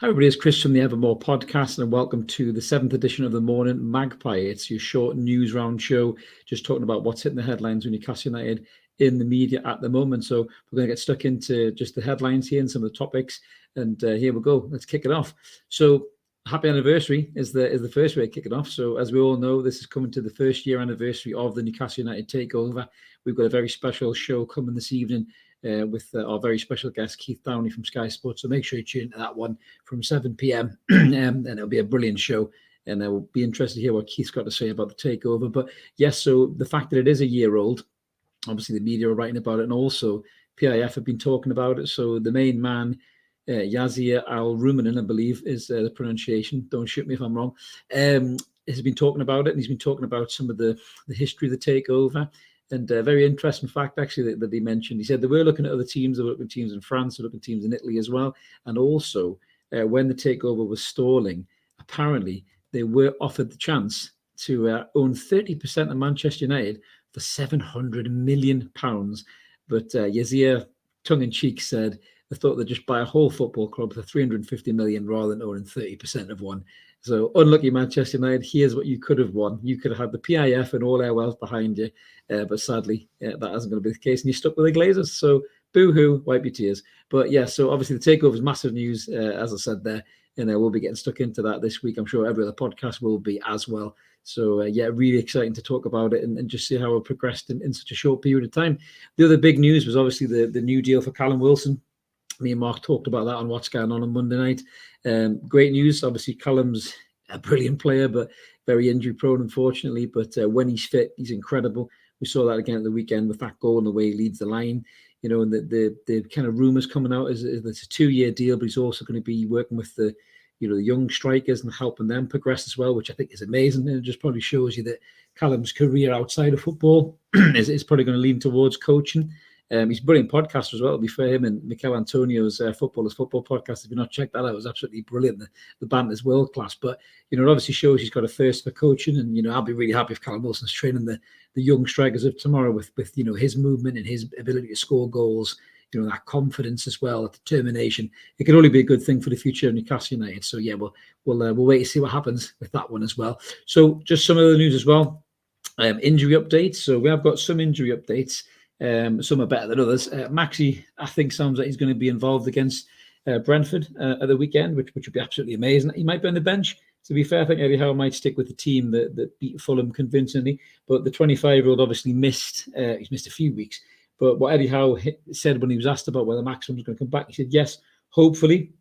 Hi everybody, it's Chris from the Evermore podcast and welcome to the 7th edition of the Morning Magpie. It's your short news round show, just talking about what's hitting the headlines when Newcastle United in the media at the moment. So we're going to get stuck into just the headlines here and some of the topics, and here we go. Let's kick it off. So happy anniversary is the first way to kick it off. So as we all know, this is coming to the first year anniversary of the Newcastle United Takeover. We've got a very special show coming this evening with our very special guest, Keith Downey from Sky Sports. So make sure you tune into that one from 7 p.m. And it'll be a brilliant show. And I will be interested to hear what Keith's got to say about the takeover. But yes, so the fact that it is a year old, obviously the media are writing about it, and also PIF have been talking about it. So the main man, Yazir Al-Rumanin, I believe is the pronunciation. Don't shoot me if I'm wrong. Has been talking about it, and he's been talking about some of the history of the takeover. And a very interesting fact, actually, that he mentioned. He said they were looking at other teams. They were looking at teams in France. They were looking at teams in Italy as well. And also, when the takeover was stalling, apparently they were offered the chance to own 30% of Manchester United for £700 million. But Yazir, tongue-in-cheek, said they thought they'd just buy a whole football club for £350 million rather than owning 30% of one. So unlucky Manchester United, here's what you could have won. You could have had the PIF and all our wealth behind you, but sadly, that isn't going to be the case, and you're stuck with the Glazers. So boo-hoo, wipe your tears. But yeah, so obviously the takeover is massive news, as I said there, and we'll be getting stuck into that this week. I'm sure every other podcast will be as well. So yeah, really exciting to talk about it and just see how it progressed in such a short period of time. The other big news was obviously the new deal for Callum Wilson. Me and Mark talked about that on What's Going On Monday night. Great news. Obviously, Callum's a brilliant player, but very injury prone, unfortunately. But when he's fit, he's incredible. We saw that again at the weekend with that goal and the way he leads the line. You know, and the kind of rumours coming out is it's a 2-year deal, but he's also going to be working with the young strikers and helping them progress as well, which I think is amazing. And it just probably shows you that Callum's career outside of football is probably going to lean towards coaching. He's a brilliant podcaster as well, to be fair. Him and Mikel Antonio's Footballers Football podcast, if you've not checked that out, it was absolutely brilliant. The banter's world class. But, it obviously shows he's got a thirst for coaching. And, I'll be really happy if Callum Wilson's training the young strikers of tomorrow with his movement and his ability to score goals, that confidence as well, that determination. It could only be a good thing for the future of Newcastle United. So, yeah, we'll wait to see what happens with that one as well. So, just some of the news as well. Injury updates. So, we have got some injury updates. Some are better than others. Maxi, I think, sounds like he's going to be involved against Brentford at the weekend, which would be absolutely amazing. He might be on the bench. To be fair, I think Eddie Howe might stick with the team that beat Fulham convincingly. But the 25-year-old obviously missed. He's missed a few weeks. But what Eddie Howe said when he was asked about whether Maxi was going to come back, he said, yes, hopefully.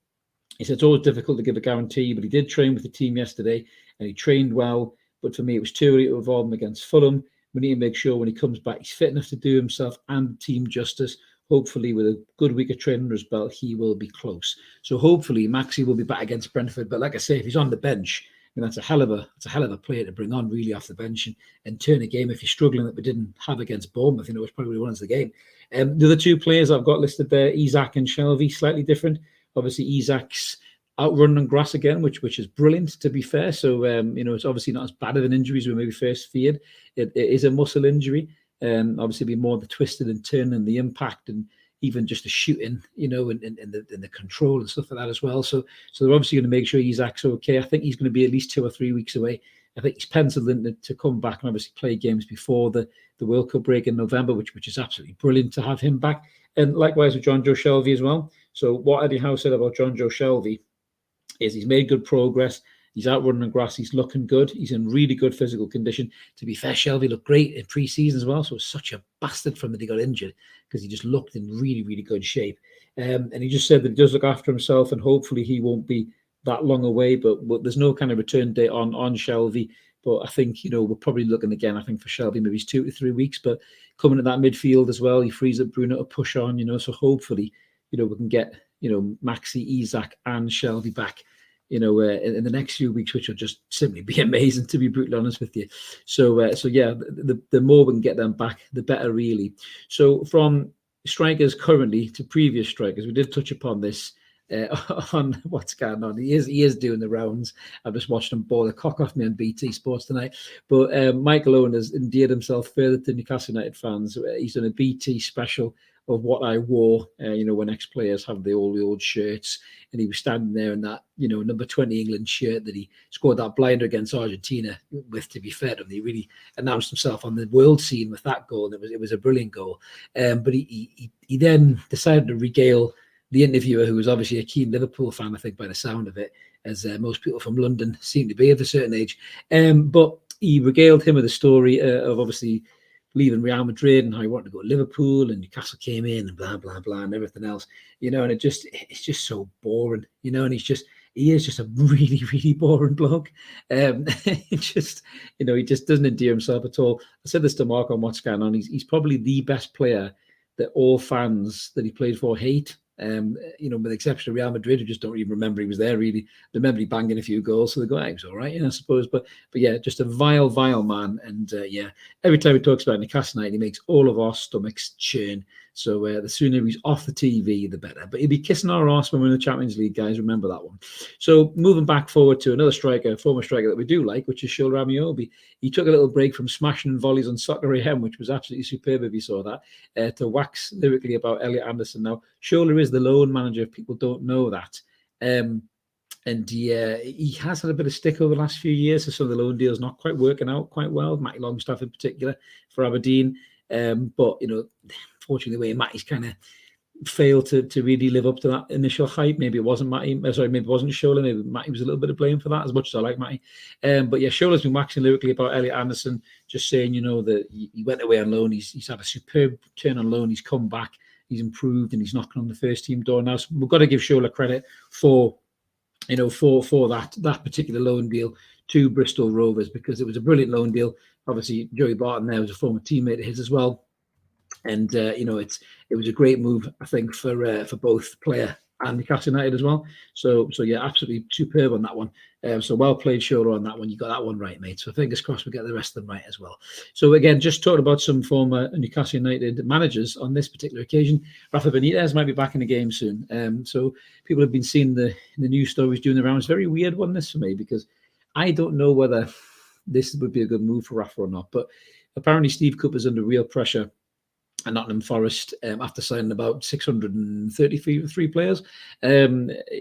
He said it's always difficult to give a guarantee, but he did train with the team yesterday and he trained well. But for me, it was too early to involve him against Fulham. We need to make sure when he comes back, he's fit enough to do himself and the team justice. Hopefully, with a good week of training under his belt, he will be close. So hopefully, Maxi will be back against Brentford. But like I say, if he's on the bench, that's a hell of a player to bring on really off the bench and turn a game if you're struggling that we didn't have against Bournemouth. It's probably won us the game. The other two players I've got listed there, Isak and Shelvey, slightly different. Obviously, Isak's outrunning on grass again, which is brilliant, to be fair. So, it's obviously not as bad of an injury as we maybe first feared. It is a muscle injury. Obviously, be more the twisted and turn and the impact and even just the shooting, and the control and stuff like that as well. So they're obviously going to make sure Isak's okay. I think he's going to be at least 2 or 3 weeks away. I think he's penciled in to come back and obviously play games before the World Cup break in November, which is absolutely brilliant to have him back. And likewise with Jonjo Shelvey as well. So what Eddie Howe said about Jonjo Shelvey is he's made good progress. He's out running on grass. He's looking good. He's in really good physical condition. To be fair, Shelvey looked great in pre-season as well. So it's such a bastard from that he got injured because he just looked in really, really good shape. And he just said that he does look after himself and hopefully he won't be that long away. But there's no kind of return date on Shelvey. But I think, we're probably looking again, I think for Shelvey, maybe it's 2 to 3 weeks. But coming at that midfield as well, he frees up Bruno to push on, so hopefully, we can get, Maxi, Isak and Shelvey back, in the next few weeks, which will just simply be amazing, to be brutally honest with you. So yeah, the more we can get them back, the better, really. So from strikers currently to previous strikers, we did touch upon this on What's Going On. He is doing the rounds. I've just watched him ball the cock off me on BT Sports tonight. But Michael Owen has endeared himself further to Newcastle United fans. He's done a BT special what I wore, when ex-players have the old shirts, and he was standing there in that, number 20 England shirt that he scored that blinder against Argentina with, to be fair to him. He really announced himself on the world scene with that goal. It was a brilliant goal. But he then decided to regale the interviewer, who was obviously a keen Liverpool fan, I think, by the sound of it, as most people from London seem to be of a certain age. But he regaled him with the story of obviously leaving Real Madrid and how he wanted to go to Liverpool, and Newcastle came in and blah, blah, blah, and everything else, and it's just so boring, and he is just a really, really boring bloke. He just doesn't endear himself at all. I said this to Mark on What's Going On. He's probably the best player that all fans that he played for hate. With the exception of Real Madrid, who just don't even remember he was there, really. They remember he banging a few goals, so they go, he was all right, I suppose. But yeah, just a vile, vile man. And every time he talks about Newcastle United, he makes all of our stomachs churn. So the sooner he's off the TV, the better. But he'll be kissing our arse when we're in the Champions League, guys. Remember that one. So moving back forward to another former striker that we do like, which is Shola. He took a little break from smashing volleys on Soccer AM, which was absolutely superb if you saw that, to wax lyrically about Elliot Anderson. Now, Shola is the loan manager, if people don't know that. And he has had a bit of stick over the last few years, so some of the loan deals not quite working out quite well. Matty Longstaff in particular for Aberdeen. But, fortunately, the way Matty's kind of failed to really live up to that initial hype. Maybe it wasn't Matty. Maybe it wasn't Shola. Maybe Matty was a little bit of blame for that, as much as I like Matty. But yeah, Shola's been waxing lyrically about Elliot Anderson, just saying, that he went away on loan. He's had a superb turn on loan. He's come back. He's improved, and he's knocking on the first team door now. So we've got to give Shola credit for that particular loan deal to Bristol Rovers, because it was a brilliant loan deal. Obviously, Joey Barton there was a former teammate of his as well. And it was a great move, I think, for both player and Newcastle United as well. So yeah, absolutely superb on that one. So well played, Shola, on that one. You got that one right, mate. So fingers crossed we get the rest of them right as well. So again, just talking about some former Newcastle United managers on this particular occasion. Rafa Benitez might be back in the game soon. So people have been seeing the news stories doing the rounds. Very weird one, this for me, because I don't know whether this would be a good move for Rafa or not. But apparently Steve Cooper's under real pressure at Nottingham Forest after signing about 633 players.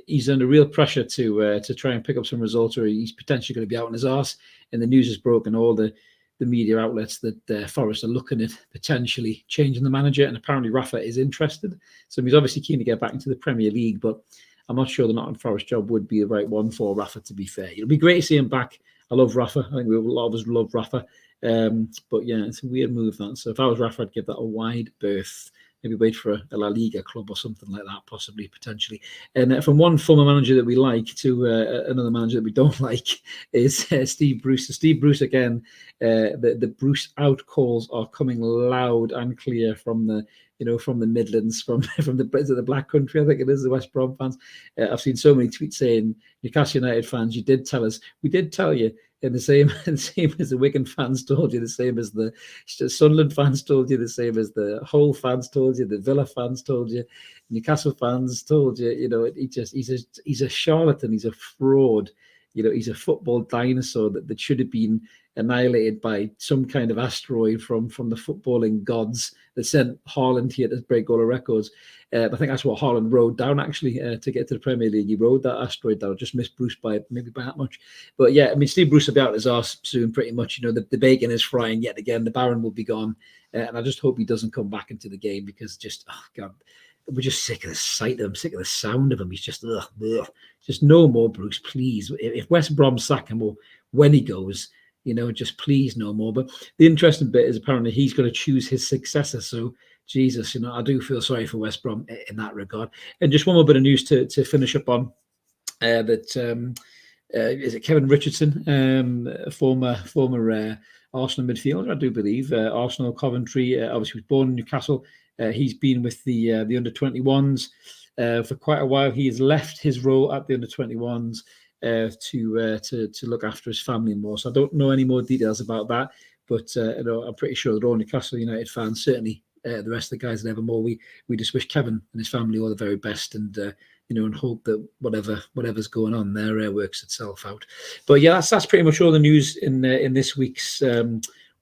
He's under real pressure to try and pick up some results, or he's potentially going to be out on his arse. And the news has broken, all the media outlets, that Forest are looking at potentially changing the manager, and apparently Rafa is interested. So he's obviously keen to get back into the Premier League, but I'm not sure the Nottingham Forest job would be the right one for Rafa, to be fair. It'll be great to see him back. I love Rafa. I think a lot of us love Rafa. But yeah, it's a weird move, that. So if I was Rafa, I'd give that a wide berth. Maybe wait for a La Liga club or something like that, possibly, potentially. And from one former manager that we like to another manager that we don't like is Steve Bruce. So Steve Bruce, again, the Bruce out calls are coming loud and clear from the Midlands, from the Black Country, I think it is, the West Brom fans. I've seen so many tweets saying, Newcastle United fans, you did tell us. We did tell you. And the same as the Wigan fans told you, the same as the Sunderland fans told you, the same as the Hull fans told you, the Villa fans told you, Newcastle fans told you. He's a charlatan, he's a fraud. He's a football dinosaur that should have been annihilated by some kind of asteroid from the footballing gods that sent Haaland here to break all the records. I think that's what Haaland rode down, actually, to get to the Premier League. He rode that asteroid down, just missed Bruce by that much. But yeah, I mean, Steve Bruce will be out his arse soon, pretty much. The bacon is frying yet again. The Baron will be gone. And I just hope he doesn't come back into the game, because just, oh God, we're just sick of the sight of him, sick of the sound of him. He's just, just no more Bruce, please. If West Brom sack him, or when he goes, just please no more. But the interesting bit is apparently he's going to choose his successor. So, Jesus, I do feel sorry for West Brom in that regard. And just one more bit of news to finish up on. Is it Kevin Richardson, former Arsenal midfielder, I do believe. Arsenal, Coventry, obviously was born in Newcastle. He's been with the under-21s for quite a while. He has left his role at the under-21s to look after his family more. So I don't know any more details about that, but I'm pretty sure that all Newcastle United fans, certainly the rest of the guys at Evermore, we just wish Kevin and his family all the very best, and and hope that whatever's going on there works itself out. But yeah, that's pretty much all the news in this week's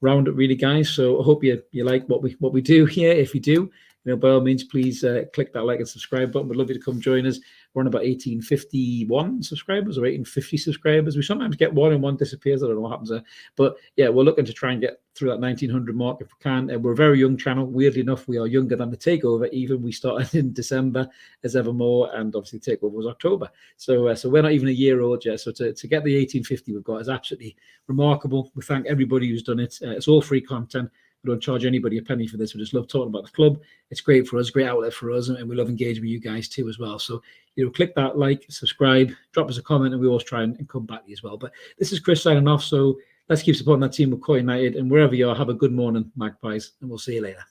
roundup, really, guys. So I hope you like what we do here. If you do, by all means, please click that like and subscribe button. We'd love you to come join us. We're on about 1851 subscribers or 1850 subscribers. We sometimes get one and one disappears. I don't know what happens there. But yeah, we're looking to try and get through that 1900 mark if we can. And we're a very young channel. Weirdly enough, we are younger than the Takeover. Even we started in December as Evermore, and obviously the Takeover was October. So we're not even a year old yet. So to get the 1850 we've got is absolutely remarkable. We thank everybody who's done it. It's all free content. We don't charge anybody a penny for this. We just love talking about the club. It's great for us, great outlet for us, and we love engaging with you guys too as well. So, click that like, subscribe, drop us a comment, and we always try and come back to you as well. But this is Chris signing off. So let's keep supporting that team with Core United, and wherever you are, have a good morning, Magpies, and we'll see you later.